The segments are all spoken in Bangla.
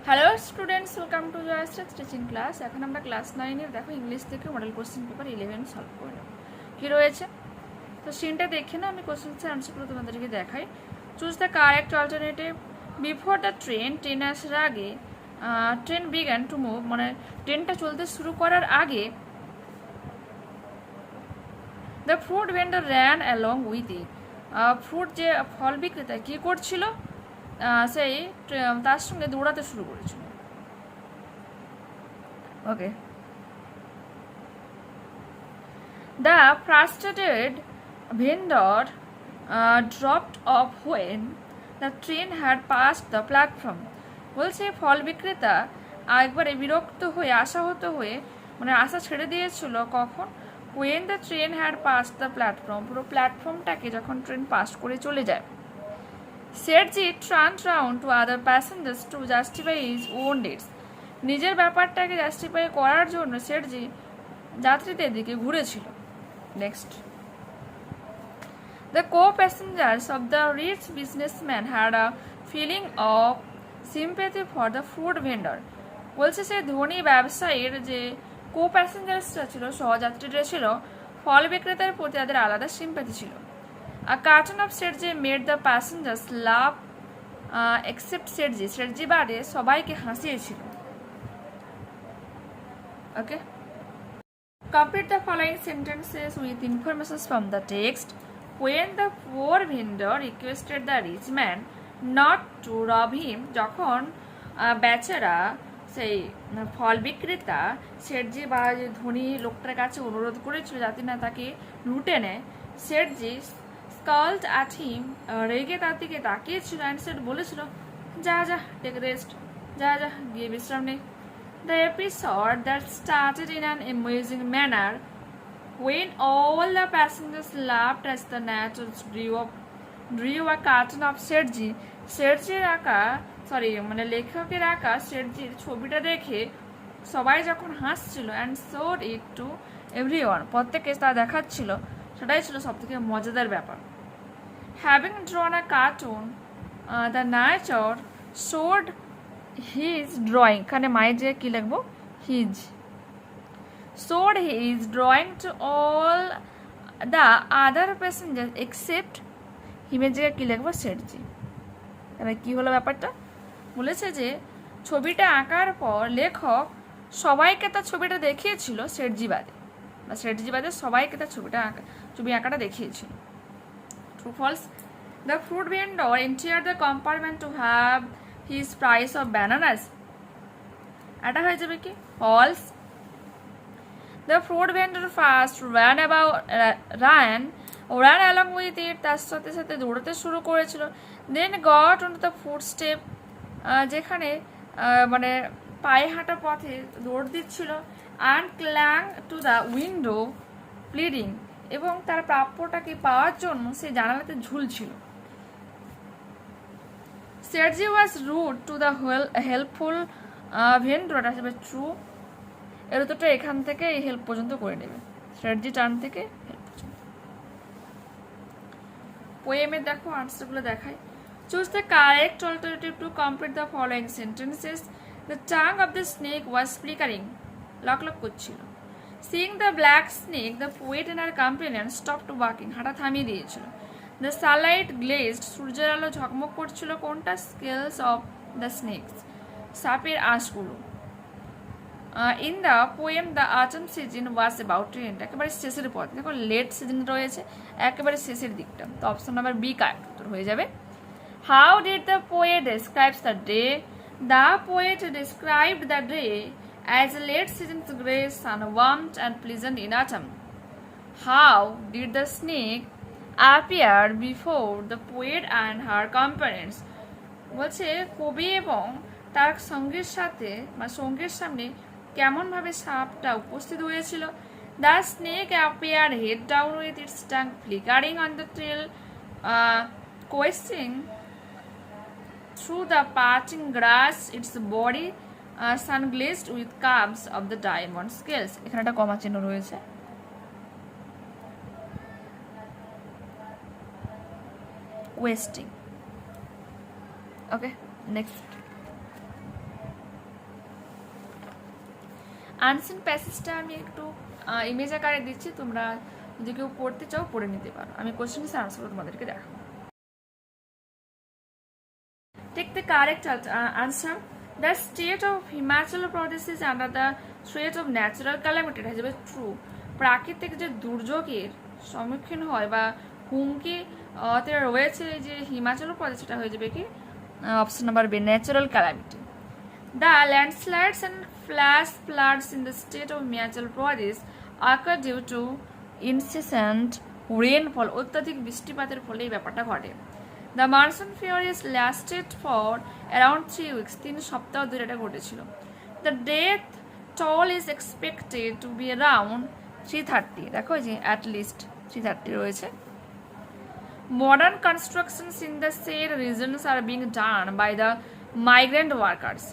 Hello students, welcome to Jayashree teaching class. এখন আমরা ক্লাস 9-এর দেখো ইংলিশ থেকে মডেল কোশ্চেন পেপার 11 সলভ করে নেব। কী রয়েছে তো সিনটা দেখে না, আমি কোশ্চেন্সের আনসারগুলো তোমাদেরকে দেখাই। Choose the correct alternative. Before the train আসার আগে, ট্রেন বিগ্যান টু মুভ, মানে ট্রেনটা চলতে শুরু করার আগে the fruit vendor ran along with it. Fruit যে ফল বিক্রেতা কী করছিল, সেই তার সঙ্গে দৌড়াতে শুরু করেছিল। Okay, the frustrated vendor dropped off when the train had passed the platform. বলছে ফল বিক্রেতা একবারে বিরক্ত হয়ে আশাহত হয়ে মানে আশা ছেড়ে দিয়েছিল কখন, when the train had passed the platform, পুরো প্ল্যাটফর্মটাকে যখন ট্রেন পাস করে চলে যায়। শেঠজি turned round to other passengers to justify his own deeds. নিজের ব্যাপারটাকে জাস্টিফাই করার জন্য শেঠজি যাত্রীদের দিকে ঘুরেছিল। Next, the co-passengers of the rich businessman had a feeling of sympathy for the food vendor. বলছে সে ধনী ব্যবসায়ীর যে কো-প্যাসেঞ্জার্সরা ছিল, সহযাত্রীরা ছিল, ফল বিক্রেতার প্রতি তাদের আলাদা সিম্প্যাথি ছিল। A carton of শেঠজি made the passengers laugh except শেঠজি। শেঠজি বাদে সবাইকে হাসিয়েছিল। ওকে, complete the following sentences with information from the text. When the poor vendor requested the rich man not to rob him, যখন বেচারা সেই ফল বিক্রেতা শেঠজি বা ধনী লোকটার কাছে অনুরোধ করেছিল যাতে না তাকে লুটে নেয়, শেঠজি স্কল্ড অ্যাট হিম, রেগে তার দিকে তাকিয়েছিল, অ্যান্ড সেট বলেছিল, যা যা টেক রেস্ট, যা যা গিয়ে বিশ্রাম নেই। The episode that started in an amusing manner when all the passengers laughed as the narrators drew a cartoon of শেঠজি। শেঠজির আঁকা মানে লেখকের আঁকা শেঠজির ছবিটা দেখে সবাই যখন হাসছিল, and showed it to everyone, প্রত্যেকে তা দেখাচ্ছিল, সেটাই ছিল সবথেকে মজাদার ব্যাপার। Having drawn a cartoon, the narrator showed his drawing, এখানে মায়ের যে কি লিখবো, his, showed his drawing to all the other passengers except হিমের জায়গায় কি লিখবো, শেঠজি। তাহলে কি হলো ব্যাপারটা, বলেছে যে ছবিটা আঁকার পর লেখক সবাইকে তার ছবিটা দেখিয়েছিল, শেঠজি বাদে বা শেঠজি বাদে সবাইকে তার ছবি আঁকাটা দেখিয়েছিল। True false? The fruit vendor entered the compartment to have his price of bananas. এটা হয়ে যাবে কি, false. The fruit vendor first ran along with it, তার সাথে সাথে দৌড়াতে শুরু করেছিল। Then got onto the footstep, যেখানে মানে পায়ে হাঁটা পথে দৌড় দিচ্ছিল, and clung to the window pleading, এবং তার প্রাপ্যটাকে পাওয়ার জন্য সে জানালাতে ঝুলছিল। Sethji was rude to the helpful vendor, এটা হিসেবে ট্রু। এর উত্তরটা এখান থেকে এই হেল্প পর্যন্ত করে নেবে, শেঠজি টার্ন থেকে হেল্প পর্যন্ত। পোয়েমের দেখো আনসারগুলো দেখায়। Choose the correct alternative to complete the following sentences. The tongue of the snake was flickering, লক করছিল। Seeing the black snake, the poet and her companion stopped walking, হাঁটা থামিয়ে দিয়েছিল। দ্য সানলাইট গ্লেজড, সূর্যের আলো ঝকমক করছিল কোনটা, স্কেলস অফ দ্য স্নেকস, সাপের আঁশগুলো। In the poem the autumn season was about to end, একেবারে শেষের পথ, দেখো লেট সিজন রয়েছে একেবারে শেষের দিকটা, তো অপশন নাম্বার বি কারেক্ট উত্তর হয়ে যাবে। How did the poet describes the day? The poet described the day as a late season's gray sun, warmed and pleasant in autumn. How did the snake appear before the poet and her companions? বলছে কবি এবং তার সঙ্গীর সাথে বা সঙ্গীর সামনে কেমন ভাবে সাপটা উপস্থিত হয়েছিল। The snake appeared head down with its tongue flickering on the tail, coaxing through the parching grass, its body sun-glazed with cubs of the diamond scales. এখানে একটা কমা চিহ্ন রয়েছে। ওয়েস্টিং। ওকে, নেক্সট। আনসিন প্যাসেজটা আমি একটু ইমেজ আকারে দিচ্ছি, তোমরা যদি কেউ পড়তে চাও পড়ে নিতে পারো। আমি কোশ্চেনের আনসারগুলো তোমাদেরকে দেখাবো। Take the correct answer. The state of Himachal Pradesh is under the threat of natural calamity. এটা হয়ে যাবে ট্রু। প্রাকৃতিক যে দুর্যোগের সম্মুখীন হয় বা হুমকি রয়েছে যে হিমাচল প্রদেশ, এটা হয়ে যাবে কি option number B, natural calamity. The landslides and flash floods in the state of Himachal Pradesh occur due to incessant rainfall. অত্যাধিক বৃষ্টিপাতের ফলে এই ব্যাপারটা ঘটে। The monsoon period lasted for around 3 weeks. 3 সপ্তাহ ধরে এটা ঘটেছিল। The death toll is expected to be around 330. দেখো যে at least 330 রয়েছে। Modern constructions in the said regions are being done by the migrant workers.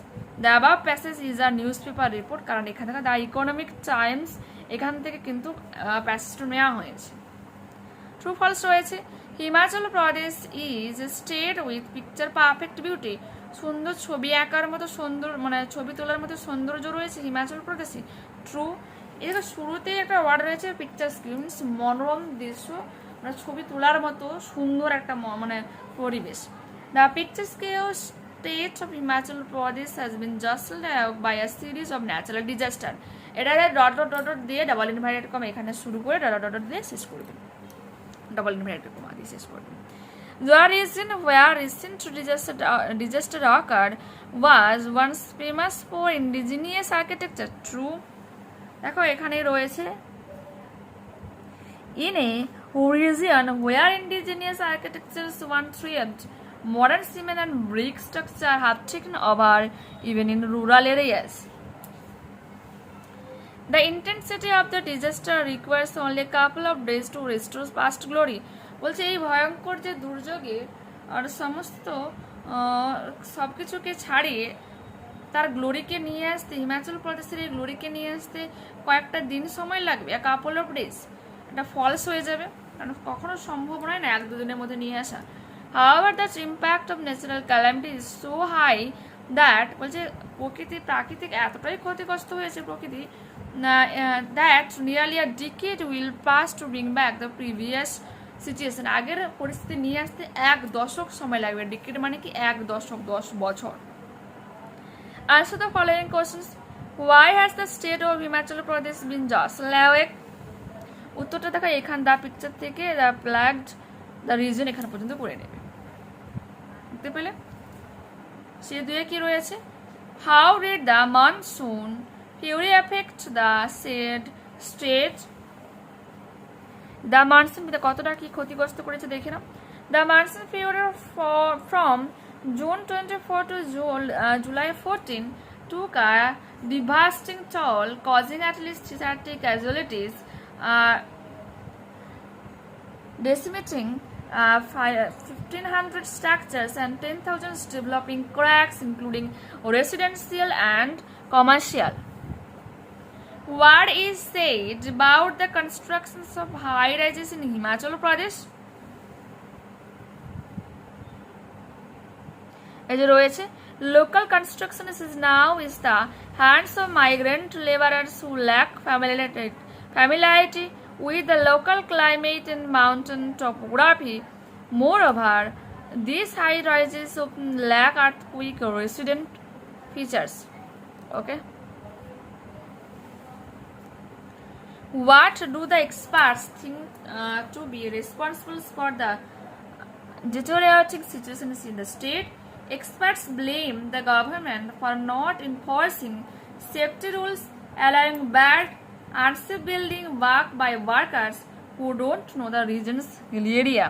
The above passage is a newspaper report, কারণ এখান থেকে দ্য ইকোনমিক টাইমস এখান থেকে কিন্তু প্যাসেজটা নেওয়া হয়েছে। ট্রু ফলস রয়েছে। Himachal Pradesh is a state with picture perfect beauty. সুন্দর ছবি আঁকার মতো সুন্দর, মানে ছবি তোলার মতো সৌন্দর্য রয়েছে হিমাচল প্রদেশে। ট্রু। এর শুরুতেই একটা ওয়ার্ড রয়েছে পিকচার স্ক্রিনস, মনোরম দৃশ্য, মানে ছবি তোলার মতো সুন্দর একটা মানে পরিবেশ। The picture scale state of Himachal Pradesh has been jostled by a series of natural disaster. এটা ডট ডট ডট দিয়ে ডাবল ইনভার্টেড কমা এখানে শুরু করে ডট ডট ডট দিয়ে শেষ করবেন, ডাবল ইনভার্টেড কমা দিয়ে শেষ করবেন। The region where recent disaster occurred was once famous for indigenous architecture. True. দেখো এখানে রয়েছে in a region where indigenous architectures once thrived, modern cement and brick structure have taken over even in rural areas. The intensity of the disaster requires only a couple of days to restore past glory. বলছে এই ভয়ঙ্কর যে দুর্যোগের আর সমস্ত সবকিছুকে ছাড়িয়ে তার গ্লোরিকে নিয়ে আসতে, হিমাচল প্রদেশের এই গ্লোরিকে নিয়ে আসতে কয়েকটা দিন সময় লাগবে, a couple of days। এটা ফলস হয়ে যাবে, কারণ কখনো সম্ভব নয় না 1-2 দিনের মধ্যে নিয়ে আসা। However, the impact of natural calamity is so high that বলছে প্রাকৃতিক এতটাই ক্ষতিগ্রস্ত হয়েছে প্রকৃতি that nearly a decade will pass to bring back the previous situation. আগের পরিস্থিতি নিয়ে আসতে 1 দশক সময় লাগবে। ডিকেড মানে কি 1 দশক, 10 বছর। Answer the following questions. Why has the state of Himachal Pradesh been jostled? উত্তরটা দেখো এখান দা পিকচার থেকে দ্য প্লাগড দ্য রিজন এখানে পর্যন্ত করে নেবে, দেখতে পেলে। সে দুয়ে কি রয়েছে, how did the monsoon fury affect the said state? The monsoon কতটা কি ক্ষতিগ্রস্ত করেছে দেখে নাও। The monsoon fury from June 24 to July 14 took a devastating toll, causing at least 30 casualties, decimating 1,500 structures and 10,000 developing cracks, including residential and commercial. What is said about the constructions of high rises in Himachal Pradesh? এই যে রয়েছে, local construction is now in the hands of migrant laborers who lack familiarity with the local climate and mountain topography. Moreover, these high rises often lack earthquake resistant features. Okay. What do the experts think to be responsible for the deteriorating situations in the state? Experts blame the government for not enforcing safety rules, allowing bad unsafe building work by workers who don't know the region's area.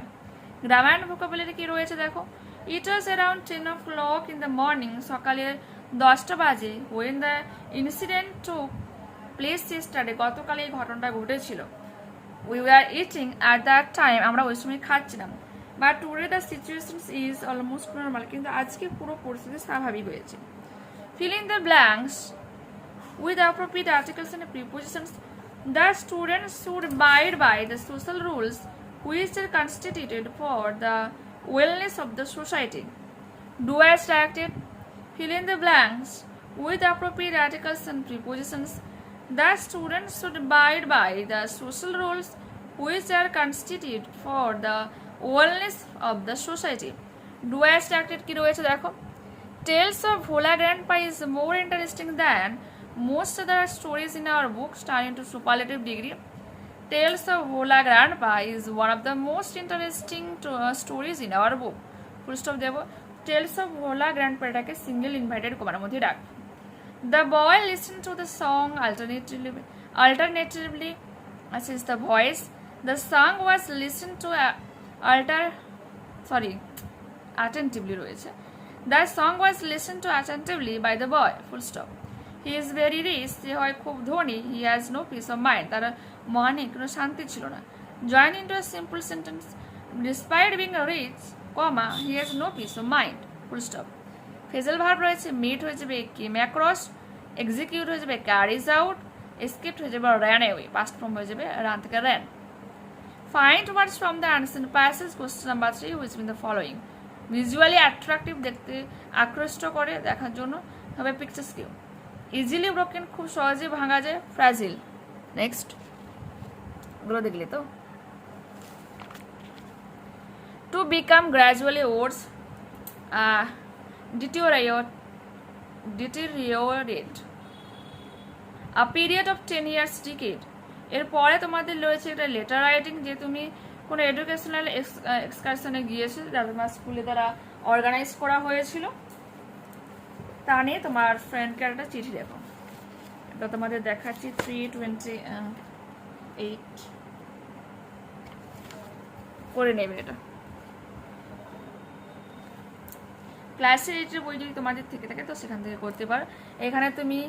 Grammar and vocabulary কি রয়েছে দেখো। It was around 10 o'clock in the morning, সকালে 10টা বাজে, when the incident took place yesterday, গতকাল এই ঘটনাটা ঘটেছিল। We were eating at that time, আমরা ওই সময় খাচ্ছিলাম। But today the situation is almost normal, কিন্তু আজকে পুরো পরিস্থিতি স্বাভাবিক হয়েছে। Fill in the blanks with appropriate articles and prepositions. The students should abide by the social rules which are constituted for the wellness of the society. Do as directed. Fill in the blanks with appropriate articles and prepositions. The students should abide by the social rules which are constituted for the wellness of the society. Dual stated কি রয়েছে দেখো, Tales of Bhola Grandpa is more interesting than most other stories in our books, turning to superlative degree. Tales of Bhola Grandpa is one of the most interesting stories in our book. Full stop দেব, Tales of Bhola Grandpa এটাকে সিঙ্গেল ইনভাইটেড কমার মধ্যে রাখ। The boy listened to the song alternatively since the voice. The song was listened to attentively রয়েছে। The song was listened to attentively by the boy. Full stop. He is very rich. সে হয় খুব ধনী. He has no peace of mind. তার মনে কোনো শান্তি ছিল না। Join into a simple sentence. Despite being rich, comma, he has no peace of mind. Full stop. Phrasal verb রয়েছে meet হয়ে যাবে came across, execute হয়ে যাবে carries out, escaped হয়ে যাবে ran away, past form হয়ে যাবে run থেকে ran. Find words from the answer passage. Question number 3 which mean the following. Visually attractive, দেখতে আকৃষ্ট করে, দেখার জন্য হবে পিকচার স্কিল। ইজিলি ব্রোকেন, খুব সহজে ভাঙা যায়, ফ্রাজিল। নেক্সট এগুলো দেখলে তো। To become gradually words deteriorate a period of 10 years decade। এরপরে তোমাদের রয়েছে একটা লেটার রাইটিং, যে তুমি কোনো এডুকেশনাল এক্সকারশনে গিয়েছো, যা তোমার স্কুলে দ্বারা অর্গানাইজ করা হয়েছিল, তা নিয়ে তোমার ফ্রেন্ডকে একটা চিঠি লেখো। এটা তোমাদের দেখাচ্ছি 328 করে নেবে। এটা ক্লাসের এইটের বই যদি তোমাদের থেকে থাকে তো সেখান থেকে করতে পারো। এখানে তুমি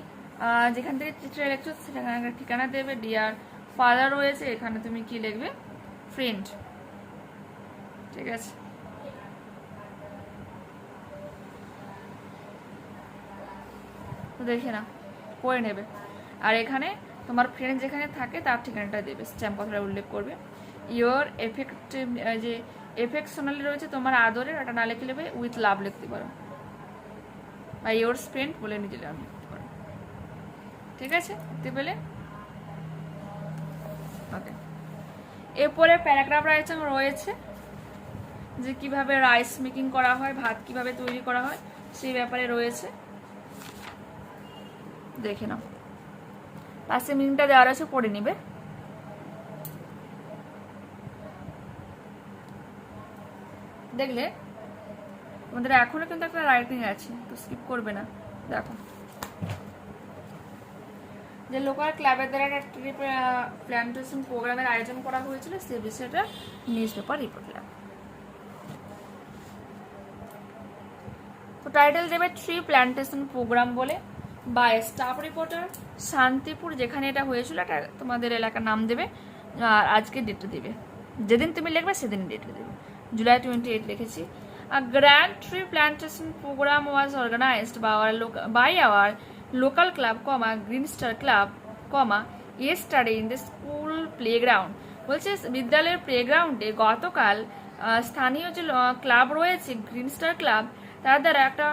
যেখান থেকে চিঠি লিখছো সেখানে ঠিকানা দেবে, ডিয়ার ফাদার রয়েছে, এখানে তুমি কি লিখবে, ফ্রেন্ড। ঠিক আছে, তো দেখে না করে নেবে। আর এখানে তোমার ফ্রেন্ড যেখানে থাকে তার ঠিকানাটা দেবে, স্ট্যাম্প কথাটা উল্লেখ করবে। ইয়োর এফেক্টিভ, যে এফেকশনালি রয়েছে তোমার আদরের, এটা না লিখে নেবে উইথ লাভ লিখতে পারো, বা ইয়োর ফ্রেন্ড বলে নিজে লিখতে পারো। ঠিক আছে, দেখতে পেলে? ওকে, এরপরে প্যারাগ্রাফ রাইটিং রয়েছে, যে কিভাবে রাইস মেকিং করা হয়, ভাত কিভাবে তৈরি করা হয় সেই ব্যাপারে রয়েছে, দেখে নাও। পাশে মিনিংটা দেওয়ার আছে, পড়ে নিবে। দেখলে তোমাদের এখনো কিন্তু একটা রাইটিং আছে, তো স্কিপ করবে না। দেখো, যে লোকাল ক্লাবের দ্বারা একটা প্ল্যান্টেশন প্রোগ্রামের আয়োজন করা হয়েছিল সে বিষয়টা নিউজ পেপার রিপোর্ট লেখা। তো টাইটেল দেবে 3 প্ল্যান্টেশন প্রোগ্রাম বলে, বা স্টাফ রিপোর্টার শান্তিপুর, যেখানে এটা হয়েছিল এটা তোমাদের এলাকার নাম দেবে, আর আজকে ডেটটা দেবে, যেদিন তুমি লিখবে সেদিন ডেটটা দেবে। July 28 লিখেছি। A grand tree plantation program was organized by our local club, Green Star Club, yesterday in the school playground। বলছে বিদ্যালয়ের প্লেগ্রাউন্ডে গতকাল স্থানীয় যে ক্লাব রয়েছে গ্রিন স্টার ক্লাব, তার দ্বারা একটা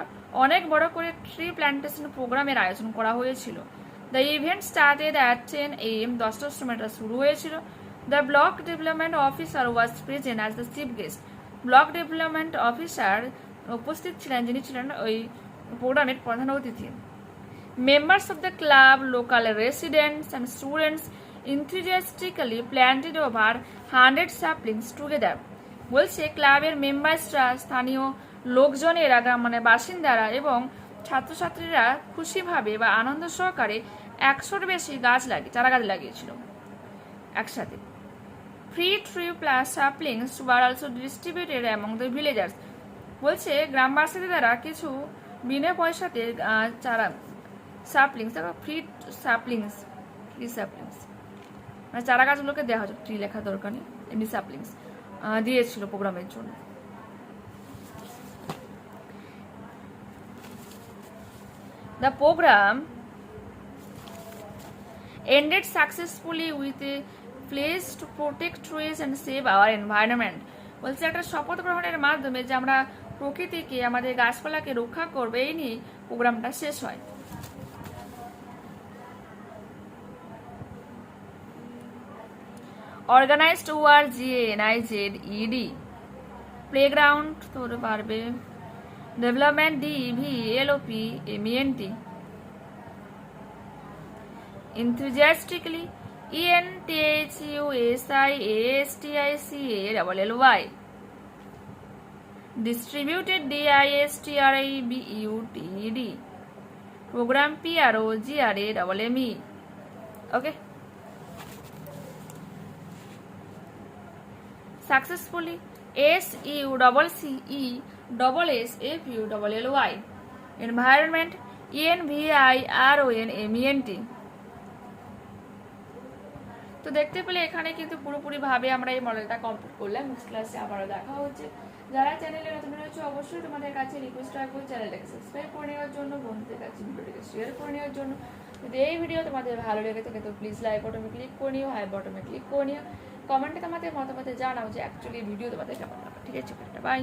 অনেক বড় করে ট্রি প্ল্যান্টেশন প্রোগ্রামের আয়োজন করা হয়েছিল। The event started at 10 AM, 10টার সময় এটা শুরু হয়েছিল। The block development officer was present as the chief guest. Block development officer উপস্থিত ছিলেন, যিনি ছিলেন ওই প্রোগ্রামের প্রধান অতিথি। Members of the club, local residents and students enthusiastically planted over 100 saplings together। বলছে ক্লাবের মেম্বার্সরা, স্থানীয় লোকজনেরা, মানে বাসিন্দারা এবং ছাত্রছাত্রীরা খুশিভাবে বা আনন্দ সহকারে 100-র বেশি চারা গাছ লাগিয়েছিল একসাথে। Free tree saplings were also distributed among the villagers। বলছে গ্রামবাসীদের দ্বারা কিছু বিনা পয়সাতে চারা সাপ্লিংস, ফ্রি সাপ্লিংস মানে চারা গাছগুলোকে দেওয়া হচ্ছে, ট্রি লেখা দরকার নেই, এমনি সাপ্লিংস দিয়েছিল প্রোগ্রামের জন্য। The program ended successfully with a pledge to protect trees and save our environment। বলছে একটা শপথ গ্রহণের মাধ্যমে যে আমরা প্রকৃতিকে, আমাদের গাছপালাকে রক্ষা করবে, এই নিয়ে প্রোগ্রামটা শেষ হয়। অর্গানাইজড ORGANIZED, প্লেগ্রাউন্ড তোর পারবে, development DEVELOPMENT, enthusiastically ENTHUSIASTICALLY, distributed DISTRIBUTED, program PROGRAMME. Okay. Successfully SUCCESSFULLY, environment ENVIRONMENT. তো দেখতে পেলে এখানে কিন্তু পুরোপুরিভাবে আমরা এই মডেলটা কমপ্লিট করলাম। নেক্সট ক্লাসে আবারও দেখা হচ্ছে। যারা চ্যানেলে নতুন রয়েছে অবশ্যই তোমাদের কাছে রিকোয়েস্ট রাখবো চ্যানেলটাকে সাবস্ক্রাইব করে নেওয়ার জন্য, বন্ধুদের কাছে ভিডিওটাকে শেয়ার করে নেওয়ার জন্য। যদি এই ভিডিও তোমাদের ভালো লেগে থাকে তো প্লিজ লাইক বাটনে ক্লিক করে নিও, হাই বাটনে ক্লিক করে নিও, কমেন্টে তোমাদের মতামত জানাও যে অ্যাকচুয়ালি ভিডিও তোমাদের কেমন লাগে। ঠিক আছে, বাই।